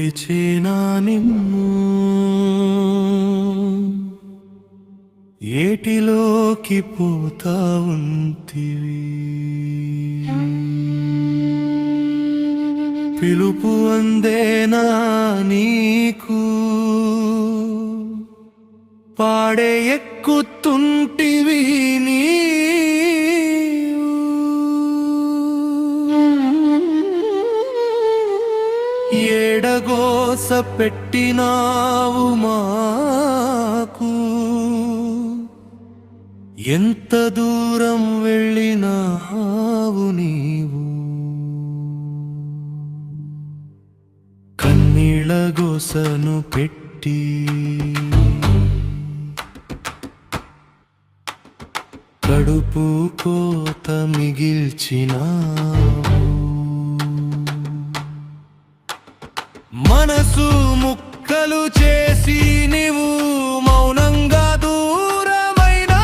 పిలిచేనా నిన్ను ఏటిలోకి పోతా ఉంటివి పిలుపు అందేనా నీకు పాడే ఎక్కుతుంటివి నీ ఏడగోస పెట్టినావు మాకు ఎంత దూరం వెళ్ళినావు నీవు కన్నీళ్ళ గోసను పెట్టి కడుపు కోత మిగిల్చినావు మనసు ముక్కలు చేసి నీవు మౌనంగా దూరమైనావు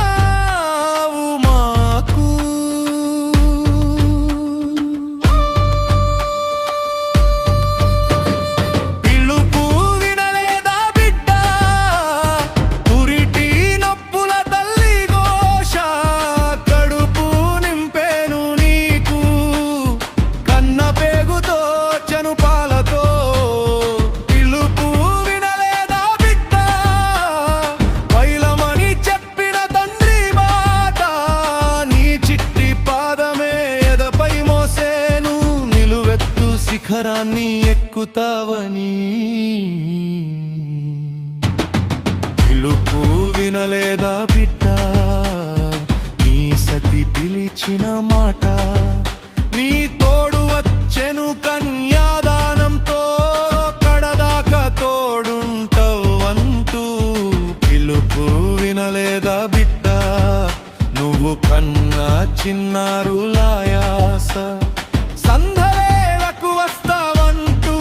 మాకు పిలుపు వినలేదా బిడ్డ పురిటి నొప్పుల తల్లి ఘోష కడుపు నింపేను నీకు కన్న పేగుతో చనుపాలతో శిఖరాన్ని ఎక్కుతావని పిలుపు వినలేదా బిడ్డ నీ సతి పిలిచిన మాట నీ తోడు వచ్చెను కన్యాదానంతో కడదాకా తోడుంటవంటూ పిలుపు వినలేదా బిడ్డ నువ్వు కన్నా చిన్నారులాయాస సంధలేలకు వస్తావంటూ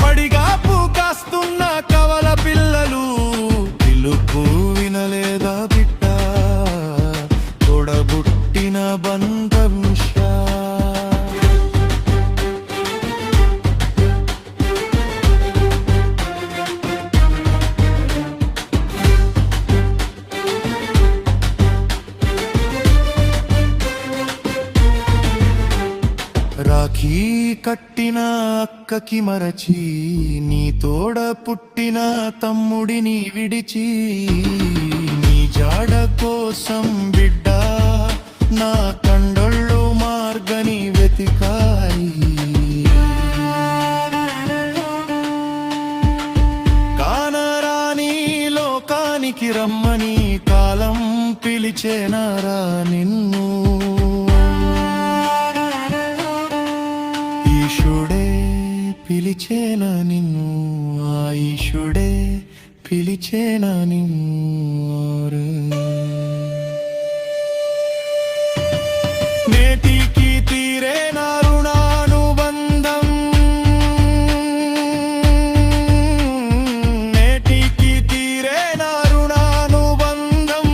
పడిగాపు కాస్తున్న కవల పిల్లలు పిలుపు వినలేదా బిడ్డ తోడబుట్టిన బంధంశ రాఖీ కట్టిన అక్కకి మరచి నీ తోడ పుట్టిన తమ్ముడిని విడిచి నీ జాడ కోసం బిడ్డ నా కండొళ్ళు మార్గని వెతికాయి కానరాని లోకానికి రమ్మని కాలం పిలిచేనారా నిన్ను ఈశుడే పిలిచేన నిన్ను ఈశుడే పిలిచేన నిన్ను నేటికి తీరే నా రుణానుబంధం నేటికి తీరే నా రుణానుబంధం